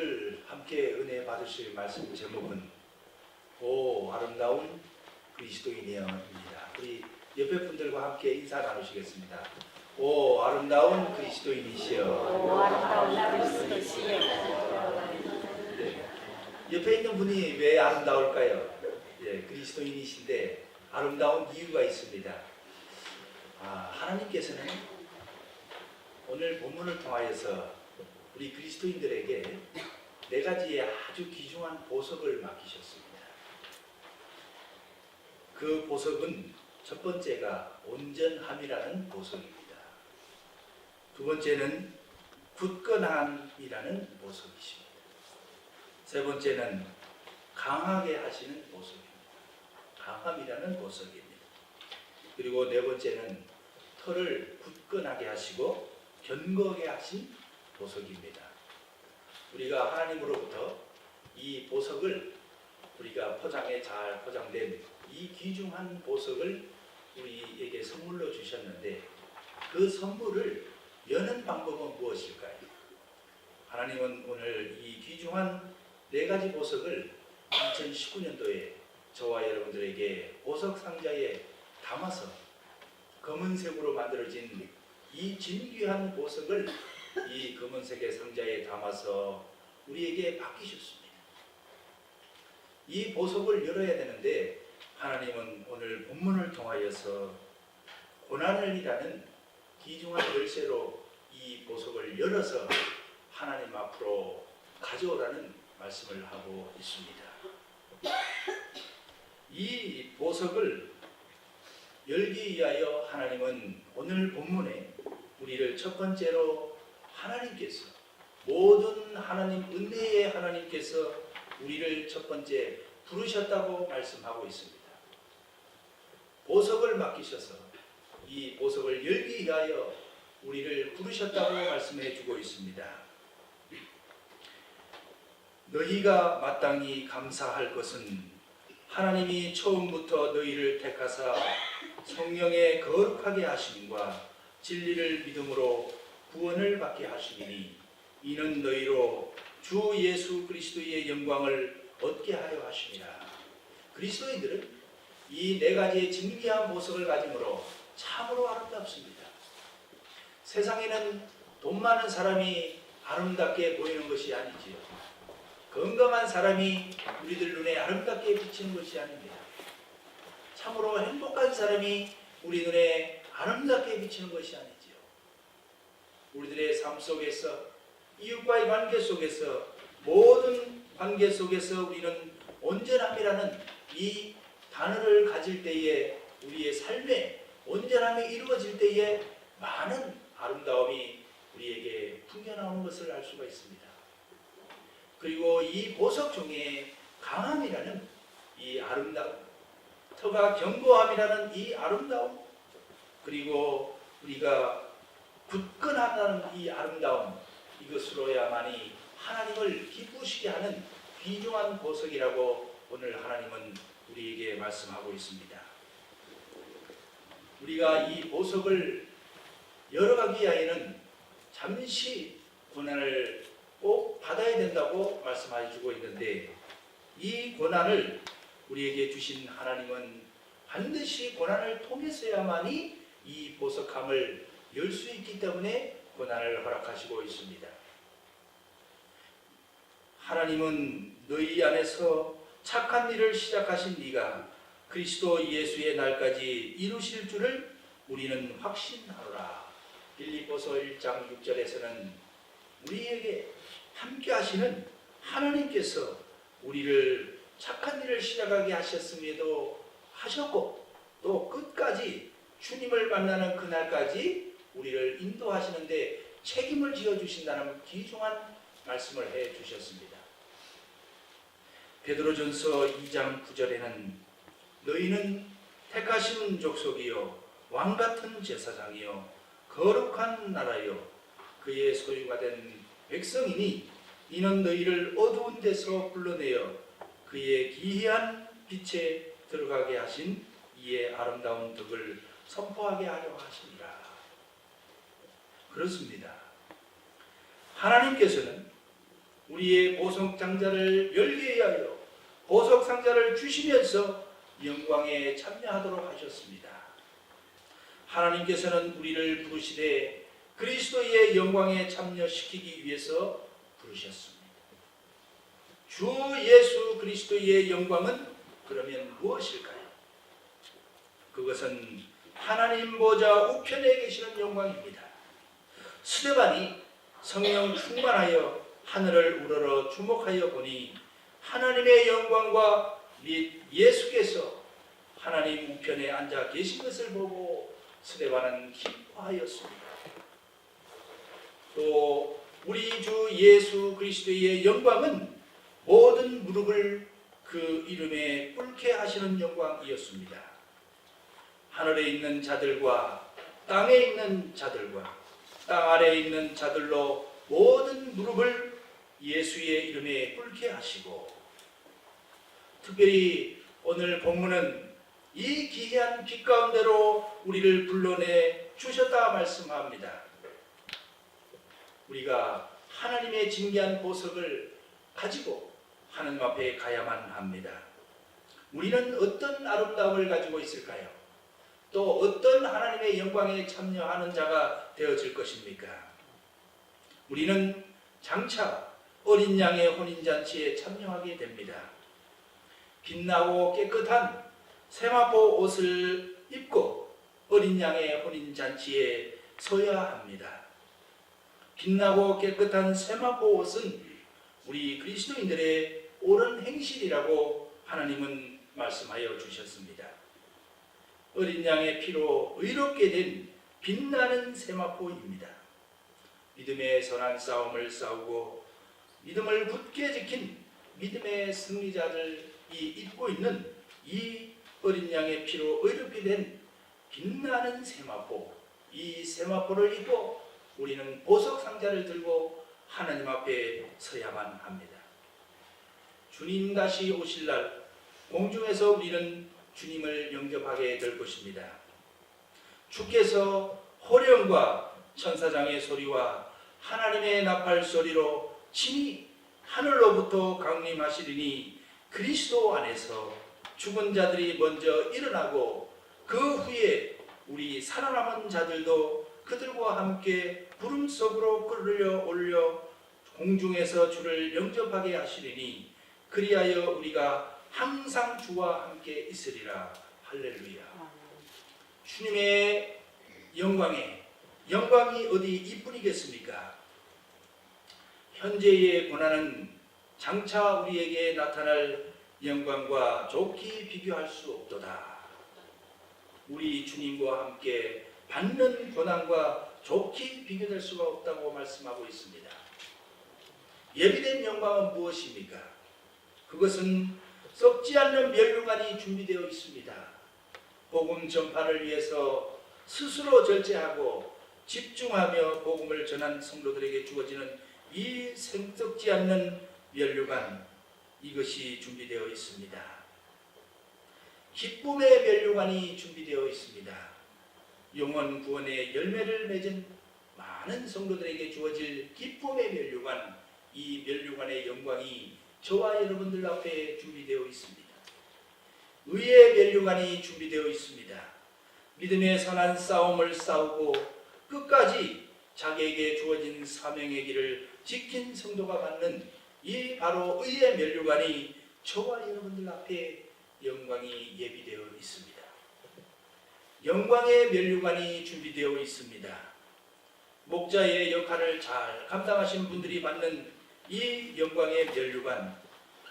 오늘 함께 은혜 받으실 말씀 제목은 오 아름다운 그리스도인이여입니다. 우리 옆에 분들과 함께 인사 나누시겠습니다. 오 아름다운 그리스도인이시여. 오 아름다운 그리스도시여. 네. 옆에 있는 분이 왜 아름다울까요? 예, 그리스도인이신데 아름다운 이유가 있습니다. 하나님께서는 오늘 본문을 통하여서 우리 그리스도인들에게 네 가지의 아주 귀중한 보석을 맡기셨습니다. 그 보석은 첫 번째가 온전함이라는 보석입니다. 두 번째는 굳건함이라는 보석이십니다. 세 번째는 강하게 하시는 보석입니다. 강함이라는 보석입니다. 그리고 네 번째는 털을 굳건하게 하시고 견고하게 하신 보석입니다. 우리가 하나님으로부터 이 보석을 우리가 포장에 잘 포장된 이 귀중한 보석을 우리에게 선물로 주셨는데 그 선물을 여는 방법은 무엇일까요? 하나님은 오늘 이 귀중한 네 가지 보석을 2019년도에 저와 여러분들에게 보석 상자에 담아서 검은색으로 만들어진 이 진귀한 보석을 이 검은색의 상자에 담아서 우리에게 맡기셨습니다. 이 보석을 열어야 되는데 하나님은 오늘 본문을 통하여서 고난을이라는 귀중한 열쇠로 이 보석을 열어서 하나님 앞으로 가져오라는 말씀을 하고 있습니다. 이 보석을 열기 위하여 하나님은 오늘 본문에 우리를 첫 번째로 하나님께서 모든 하나님 은혜의 하나님께서 우리를 첫 번째 부르셨다고 말씀하고 있습니다. 보석을 맡기셔서 이 보석을 열기 위하여 우리를 부르셨다고 말씀해 주고 있습니다. 너희가 마땅히 감사할 것은 하나님이 처음부터 너희를 택하사 성령에 거룩하게 하심과 진리를 믿음으로 구원을 받게 하시니 이는 너희로 주 예수 그리스도의 영광을 얻게 하려 하심이라. 그리스도인들은 이 네 가지의 진귀한 보석을 가짐으로 참으로 아름답습니다. 세상에는 돈 많은 사람이 아름답게 보이는 것이 아니지요. 건강한 사람이 우리들 눈에 아름답게 비치는 것이 아닙니다. 참으로 행복한 사람이 우리 눈에 아름답게 비치는 것이 아니지요. 우리들의 삶 속에서 이웃과의 관계 속에서 모든 관계 속에서 우리는 온전함이라는 이 단어를 가질 때에 우리의 삶에 온전함이 이루어질 때에 많은 아름다움이 우리에게 풍겨나오는 것을 알 수가 있습니다. 그리고 이 보석 중에 강함이라는 이 아름다움, 터가 견고함이라는 이 아름다움, 그리고 우리가 굳건하다는 이 아름다움, 이것으로야만이 하나님을 기쁘시게 하는 귀중한 보석이라고 오늘 하나님은 우리에게 말씀하고 있습니다. 우리가 이 보석을 열어가기 위하여는 잠시 고난을 꼭 받아야 된다고 말씀해 주고 있는데 이 고난을 우리에게 주신 하나님은 반드시 고난을 통해서야만이 이 보석함을 열 수 있기 때문에 고난을 허락하시고 있습니다. 하나님은 너희 안에서 착한 일을 시작하신 네가 그리스도 예수의 날까지 이루실 줄을 우리는 확신하노라. 빌립보서 1장 6절에서는 우리에게 함께 하시는 하나님께서 우리를 착한 일을 시작하게 하셨음에도 하셨고 또 끝까지 주님을 만나는 그날까지 우리를 인도하시는데 책임을 지어주신다는 귀중한 말씀을 해주셨습니다. 베드로전서 2장 9절에는 너희는 택하신 족속이요 왕같은 제사장이요 거룩한 나라요 그의 소유가 된 백성이니 이는 너희를 어두운 데서 불러내어 그의 기이한 빛에 들어가게 하신 이의 아름다운 덕을 선포하게 하려 하십니다. 그렇습니다. 하나님께서는 우리의 보석 상자를 열게 하여 보석 상자를 주시면서 영광에 참여하도록 하셨습니다. 하나님께서는 우리를 부르시되 그리스도의 영광에 참여시키기 위해서 부르셨습니다. 주 예수 그리스도의 영광은 그러면 무엇일까요? 그것은 하나님 보좌 우편에 계시는 영광입니다. 스데반이 성령 충만하여 하늘을 우러러 주목하여 보니 하나님의 영광과 및 예수께서 하나님 우편에 앉아 계신 것을 보고 스데반은 기뻐하였습니다. 또 우리 주 예수 그리스도의 영광은 모든 무릎을 그 이름에 꿇게 하시는 영광이었습니다. 하늘에 있는 자들과 땅에 있는 자들과 땅 아래에 있는 자들로 모든 무릎을 예수의 이름에 꿇게 하시고, 특별히 오늘 본문은 이 기이한 빛 가운데로 우리를 불러내 주셨다 말씀합니다. 우리가 하나님의 진귀한 보석을 가지고 하나님 앞에 가야만 합니다. 우리는 어떤 아름다움을 가지고 있을까요? 또 어떤 하나님의 영광에 참여하는 자가 되어질 것입니까? 우리는 장차 어린 양의 혼인잔치에 참여하게 됩니다. 빛나고 깨끗한 세마포 옷을 입고 어린 양의 혼인잔치에 서야 합니다. 빛나고 깨끗한 세마포 옷은 우리 그리스도인들의 옳은 행실이라고 하나님은 말씀하여 주셨습니다. 어린 양의 피로 의롭게 된 빛나는 세마포입니다. 믿음의 선한 싸움을 싸우고 믿음을 굳게 지킨 믿음의 승리자들이 입고 있는 이 어린 양의 피로 의롭게 된 빛나는 세마포, 이 세마포를 입고 우리는 보석 상자를 들고 하나님 앞에 서야만 합니다. 주님 다시 오실 날 공중에서 우리는 주님을 영접하게 될 것입니다. 주께서 호령과 천사장의 소리와 하나님의 나팔 소리로 친히 하늘로부터 강림하시리니 그리스도 안에서 죽은 자들이 먼저 일어나고 그 후에 우리 살아남은 자들도 그들과 함께 구름 속으로 끌려 올려 공중에서 주를 영접하게 하시리니 그리하여 우리가 항상 주와 함께 있으리라. 할렐루야. 주님의 영광이 어디 이뿐이겠습니까? 현재의 고난은 장차 우리에게 나타날 영광과 좋게 비교할 수 없도다. 우리 주님과 함께 받는 고난과 좋게 비교될 수가 없다고 말씀하고 있습니다. 예비된 영광은 무엇입니까? 그것은 썩지 않는 면류관이 준비되어 있습니다. 복음 전파를 위해서 스스로 절제하고 집중하며 복음을 전한 성도들에게 주어지는 이 썩지 않는 면류관, 이것이 준비되어 있습니다. 기쁨의 면류관이 준비되어 있습니다. 영원 구원의 열매를 맺은 많은 성도들에게 주어질 기쁨의 면류관, 이 면류관의 영광이 저와 여러분들 앞에 준비되어 있습니다. 의의 면류관이 준비되어 있습니다. 믿음의 선한 싸움을 싸우고 끝까지 자기에게 주어진 사명의 길을 지킨 성도가 받는 이 바로 의의 면류관이 저와 여러분들 앞에 영광이 예비되어 있습니다. 영광의 면류관이 준비되어 있습니다. 목자의 역할을 잘 감당하신 분들이 받는 이 영광의 면류관,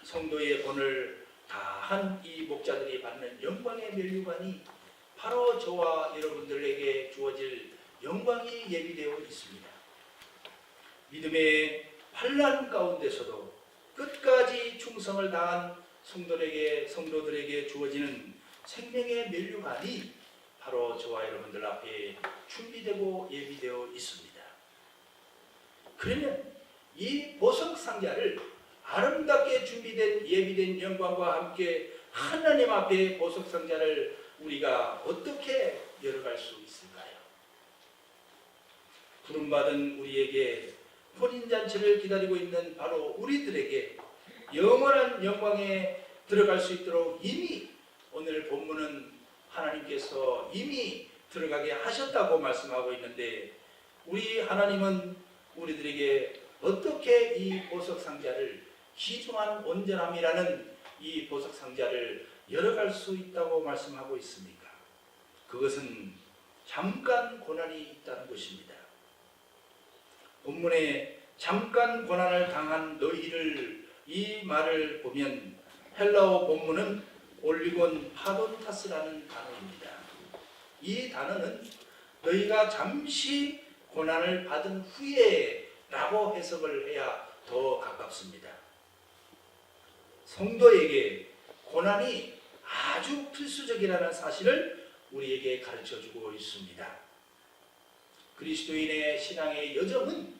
성도의 본을 다한 이 목자들이 받는 영광의 면류관이 바로 저와 여러분들에게 주어질 영광이 예비되어 있습니다. 믿음의 환난 가운데서도 끝까지 충성을 다한 성도들에게 주어지는 생명의 면류관이 바로 저와 여러분들 앞에 준비되고 예비되어 있습니다. 그러면 이 보석 상자를 아름답게 준비된 예비된 영광과 함께 하나님 앞에 보석 상자를 우리가 어떻게 열어갈 수 있을까요? 부름받은 우리에게 혼인잔치를 기다리고 있는 바로 우리들에게 영원한 영광에 들어갈 수 있도록 이미 오늘 본문은 하나님께서 이미 들어가게 하셨다고 말씀하고 있는데, 우리 하나님은 우리들에게 어떻게 이 보석상자를, 귀중한 온전함이라는 이 보석상자를 열어갈 수 있다고 말씀하고 있습니까? 그것은 잠깐 고난이 있다는 것입니다. 본문에 잠깐 고난을 당한 너희를, 이 말을 보면 헬라어 본문은 올리곤 파돈타스라는 단어입니다. 이 단어는 너희가 잠시 고난을 받은 후에 라고 해석을 해야 더 가깝습니다. 성도에게 고난이 아주 필수적이라는 사실을 우리에게 가르쳐주고 있습니다. 그리스도인의 신앙의 여정은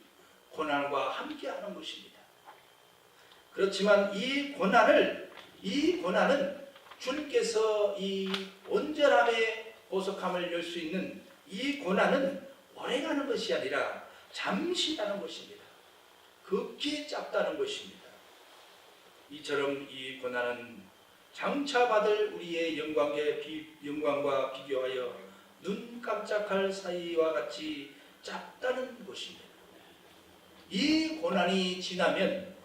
고난과 함께하는 것입니다. 그렇지만 이 고난은 주님께서 이 온전함의 보석함을 열 수 있는 이 고난은 오래가는 것이 아니라 잠시 가는 것입니다. 극히 짧다는 것입니다. 이처럼 이 고난은 장차 받을 우리의 영광과 비교하여 눈 깜짝할 사이와 같이 짧다는 것입니다. 이 고난이 지나면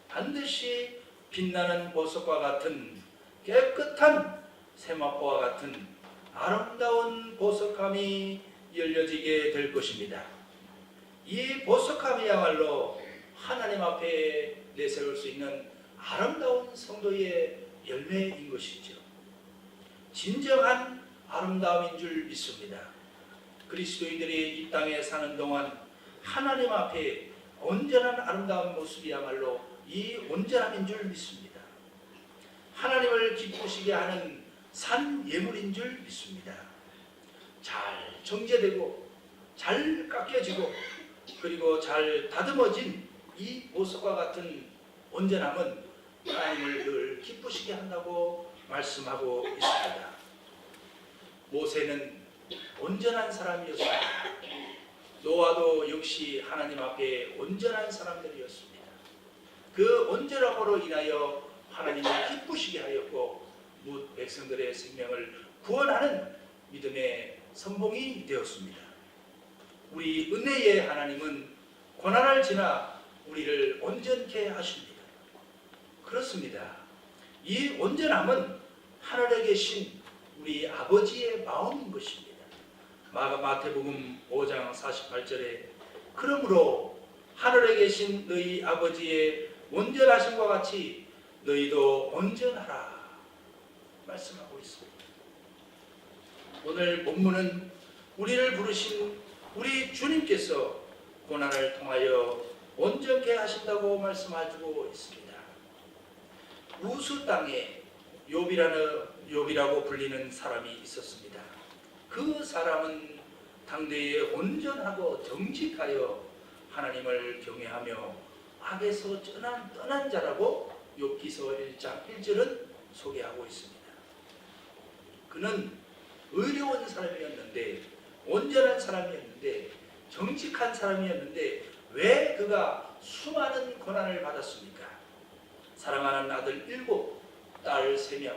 반드시 빛나는 보석과 같은, 깨끗한 세마포와 같은 아름다운 보석함이 열려지게 될 것입니다. 이 보석함이야말로 하나님 앞에 내세울 수 있는 아름다운 성도의 열매인 것이죠. 진정한 아름다움인 줄 믿습니다. 그리스도인들이 이 땅에 사는 동안 하나님 앞에 온전한 아름다운 모습이야말로 이 온전함인 줄 믿습니다. 하나님을 기쁘시게 하는 산 예물인 줄 믿습니다. 잘 정제되고 잘 깎여지고 그리고 잘 다듬어진 이 보석과 같은 온전함은 하나님을 늘 기쁘시게 한다고 말씀하고 있습니다. 모세는 온전한 사람이었습니다. 노아도 역시 하나님 앞에 온전한 사람들이었습니다. 그 온전함으로 인하여 하나님을 기쁘시게 하였고 뭇 백성들의 생명을 구원하는 믿음의 선봉이 되었습니다. 우리 은혜의 하나님은 고난을 지나 우리를 온전케 하십니다. 그렇습니다. 이 온전함은 하늘에 계신 우리 아버지의 마음인 것입니다. 마태복음 5장 48절에 그러므로 하늘에 계신 너희 아버지의 온전하심과 같이 너희도 온전하라 말씀하고 있습니다. 오늘 본문은 우리를 부르신 우리 주님께서 고난을 통하여 온전케 하신다고 말씀하고 있습니다. 우수 땅에 욥이라고 불리는 사람이 있었습니다. 그 사람은 당대에 온전하고 정직하여 하나님을 경외하며 악에서 떠난 자라고 욥기서 1장 1절은 소개하고 있습니다. 그는 의로운 사람이었는데, 온전한 사람이었는데, 정직한 사람이었는데 왜 그가 수많은 고난을 받았습니까? 사랑하는 아들 7, 딸 3명,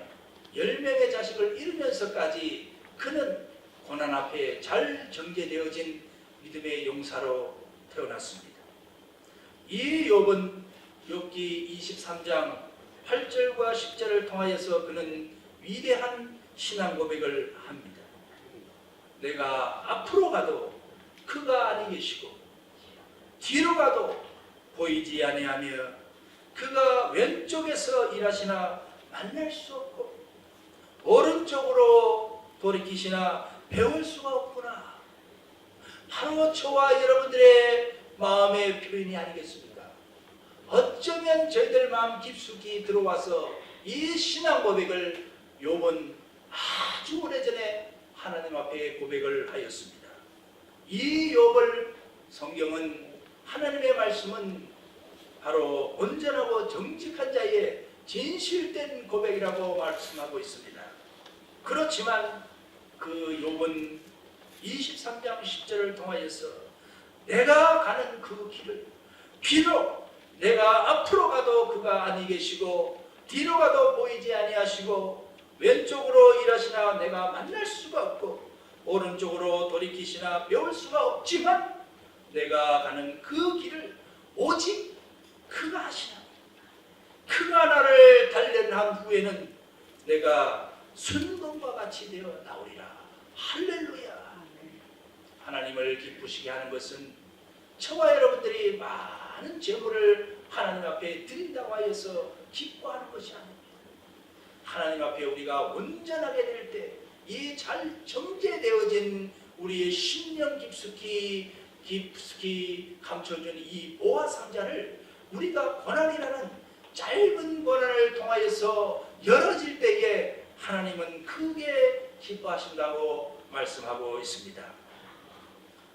10명의 자식을 잃으면서까지 그는 고난 앞에 잘 정제되어진 믿음의 용사로 태어났습니다. 이 욥은 욥기 23장 8절과 10절을 통하여서 그는 위대한 신앙 고백을 합니다. 내가 앞으로 가도 그가 아니 계시고 뒤로 가도 보이지 아니하며 그가 왼쪽에서 일하시나 만날 수 없고 오른쪽으로 돌이키시나 배울 수가 없구나. 바로 저와 여러분들의 마음의 표현이 아니겠습니까? 어쩌면 저희들 마음 깊숙이 들어와서 이 신앙 고백을 욥은 아주 오래전에 하나님 앞에 고백을 하였습니다. 이 욥을 성경은, 하나님의 말씀은 바로 온전하고 정직한 자의 진실된 고백이라고 말씀하고 있습니다. 그렇지만 그 욥은 23장 10절을 통하여서 내가 가는 그 길을, 비록 내가 앞으로 가도 그가 아니 계시고 뒤로 가도 보이지 아니하시고 왼쪽으로 일하시나 내가 만날 수가 없고 오른쪽으로 돌이키시나 배울 수가 없지만 내가 가는 그 길을 오직 그가 하시나 그가 나를 단련한 후에는 내가 순금과 같이 되어 나오리라. 할렐루야. 하나님을 기쁘시게 하는 것은 저와 여러분들이 많은 제물을 하나님 앞에 드린다고 하여서 기뻐하는 것이 아닙니다. 하나님 앞에 우리가 온전하게 될 때 이 잘 정제되어진 우리의 심령 깊숙이 감춰준 이 보화 상자를 우리가 고난이라는 짧은 고난을 통하여서 열어질 때에 하나님은 크게 기뻐하신다고 말씀하고 있습니다.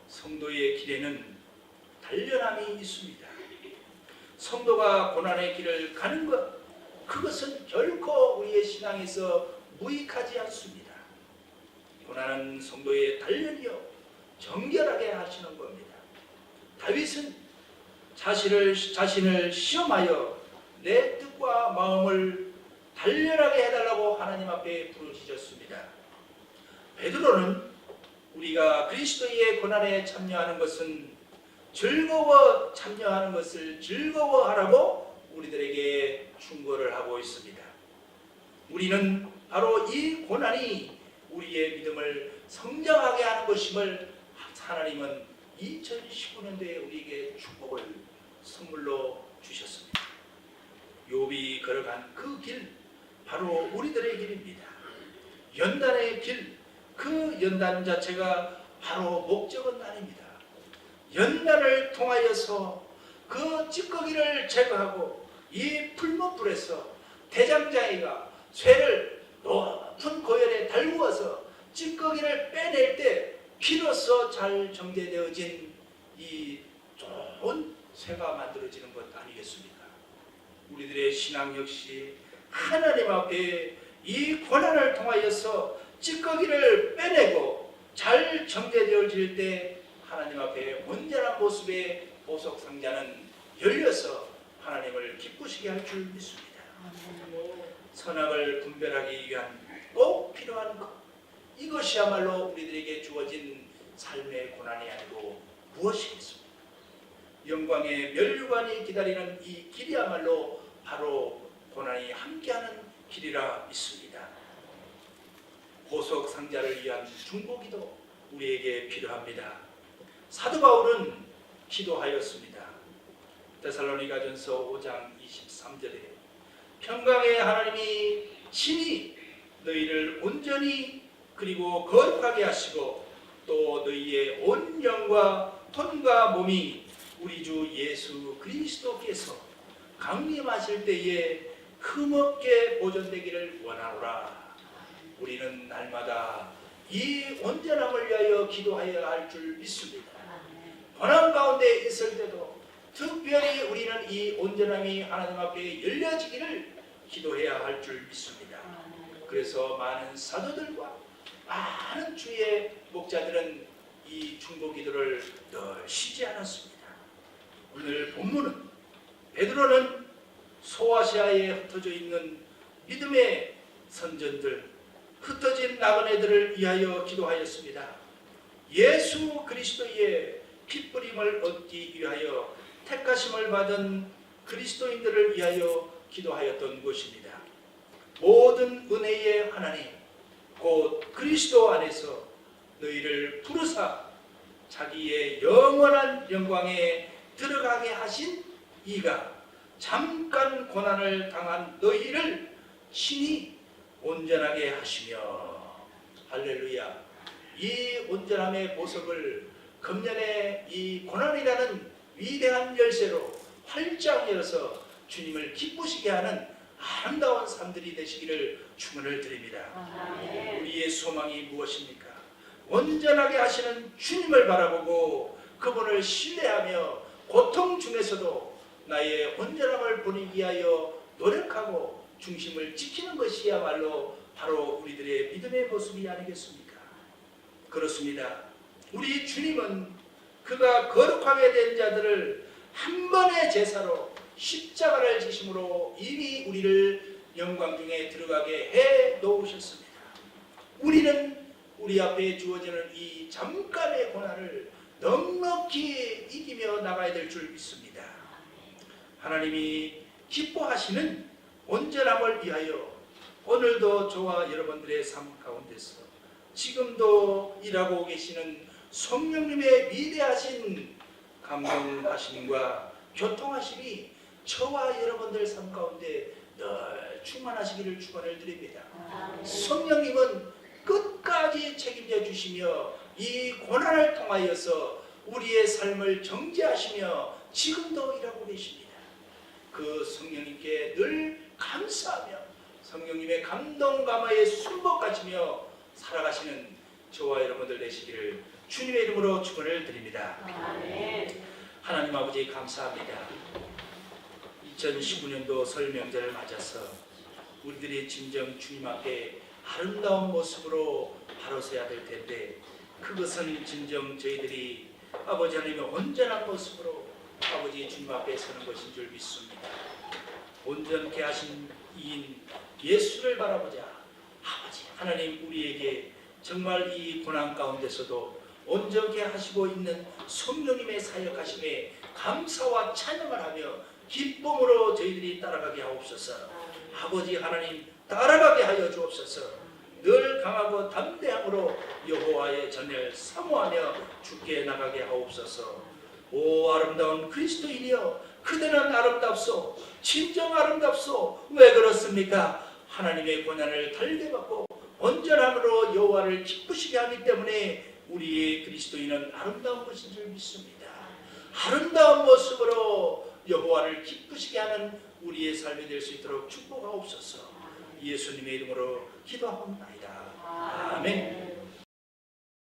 성도의 길에는 단련함이 있습니다. 성도가 고난의 길을 가는 것, 그것은 결코 우리의 신앙에서 무익하지 않습니다. 고난은 성도의 단련이요 정결하게 하시는 겁니다. 다윗은 자신을 시험하여 내 뜻과 마음을 단련하게 해달라고 하나님 앞에 부르짖었습니다. 베드로는 우리가 그리스도의 고난에 참여하는 것은 즐거워 참여하는 것을 즐거워하라고 우리들에게 충고를 하고 있습니다. 우리는 바로 이 고난이 우리의 믿음을 성장하게 하는 것임을 하나님은 2019년도에 우리에게 축복을 선물로 주셨습니다. 욥이 걸어간 그 길, 바로 우리들의 길입니다. 연단의 길, 그 연단 자체가 바로 목적은 아닙니다. 연단을 통하여서 그 찌꺼기를 제거하고 이 풀무불에서 대장장이가 쇠를 높은 고열에 달구어서 찌꺼기를 빼낼 때 비로소 잘 정제되어진 이 좋은 쇠가 만들어지는 것 아니겠습니까? 우리들의 신앙 역시 하나님 앞에 이 고난을 통하여서 찌꺼기를 빼내고 잘 정제되어질 때 하나님 앞에 온전한 모습의 보석 상자는 열려서 하나님을 기쁘시게 할 줄 믿습니다. 선악을 분별하기 위한 꼭 필요한 것, 이것이야말로 우리들에게 주어진 삶의 고난이 아니고 무엇이겠습니까? 영광의 멸류관이 기다리는 이 길이야말로 바로 고난이 함께하는 길이라 믿습니다. 보석 상자를 위한 중보기도 우리에게 필요합니다. 사도 바울은 기도하였습니다. 데살로니가전서 5장 23절에 평강의 하나님이 친히 너희를 온전히 그리고 거룩하게 하시고 또 너희의 온 영과 혼과 몸이 우리 주 예수 그리스도께서 강림하실 때에 흠없게 보존되기를 원하노라. 우리는 날마다 이 온전함을 위하여 기도하여야 할 줄 믿습니다. 고난 가운데 있을 때도 특별히 우리는 이 온전함이 하나님 앞에 열려지기를 기도해야 할 줄 믿습니다. 그래서 많은 사도들과 많은 주의 목자들은 이 중보기도를 늘 쉬지 않았습니다. 오늘 본문은 베드로는 소아시아에 흩어져 있는 믿음의 선전들, 흩어진 나그네들을 위하여 기도하였습니다. 예수 그리스도의 핏부림을 얻기 위하여 택하심을 받은 그리스도인들을 위하여 기도하였던 것입니다. 모든 은혜의 하나님 곧 그리스도 안에서 너희를 부르사 자기의 영원한 영광에 들어가게 하신 이가 잠깐 고난을 당한 너희를 친히 온전하게 하시며, 할렐루야. 이 온전함의 보석을 금년에 이 고난이라는 위대한 열쇠로 활짝 열어서 주님을 기쁘시게 하는 아름다운 삶들이 되시기를 축원을 드립니다. 우리의 소망이 무엇입니까? 온전하게 하시는 주님을 바라보고 그분을 신뢰하며 고통 중에서도 나의 온전함을 보내기 위하여 노력하고 중심을 지키는 것이야말로 바로 우리들의 믿음의 모습이 아니겠습니까? 그렇습니다. 우리 주님은 그가 거룩하게 된 자들을 한 번의 제사로 십자가를 지심으로 이미 우리를 영광 중에 들어가게 해 놓으셨습니다. 우리는 우리 앞에 주어지는 이 잠깐의 고난을 넉넉히 이기며 나가야 될 줄 믿습니다. 하나님이 기뻐하시는 온전함을 위하여 오늘도 저와 여러분들의 삶 가운데서 지금도 일하고 계시는 성령님의 위대하신 감동하심과 교통하심이 저와 여러분들 삶 가운데 늘 충만하시기를 축원을 드립니다. 성령님은 끝까지 책임져 주시며 이 고난을 통하여서 우리의 삶을 정죄하시며 지금도 일하고 계십니다. 그 성령님께 늘 감사하며 성령님의 감동 감화에 순복하시며 살아가시는 저와 여러분들 되시기를 주님의 이름으로 축원을 드립니다. 아멘. 하나님 아버지 감사합니다. 2019년도 설 명절을 맞아서 우리들이 진정 주님 앞에 아름다운 모습으로 바로 서야 될 텐데 그것은 진정 저희들이 아버지 하나님의 온전한 모습으로 아버지 주님 앞에 서는 것인 줄 믿습니다. 온전케 하신 이인 예수를 바라보자. 아버지 하나님 우리에게 정말 이 고난 가운데서도 온전케 하시고 있는 성령님의 사역하심에 감사와 찬양을 하며 기쁨으로 저희들이 따라가게 하옵소서. 아버지 하나님 따라가게 하여 주옵소서. 늘 강하고 담대함으로 여호와의 전을 사모하며 주께 나가게 하옵소서. 오 아름다운 그리스도인이여 그대는 아름답소. 진정 아름답소. 왜 그렇습니까? 하나님의 고난을 달게 받고 온전함으로 여호와를 기쁘시게 하기 때문에 우리의 그리스도인은 아름다운 것인 줄 믿습니다. 아름다운 모습으로 여호와를 기쁘시게 하는 우리의 삶이 될 수 있도록 축복하옵소서. 예수님의 이름으로 기도하옵나이다. 아멘.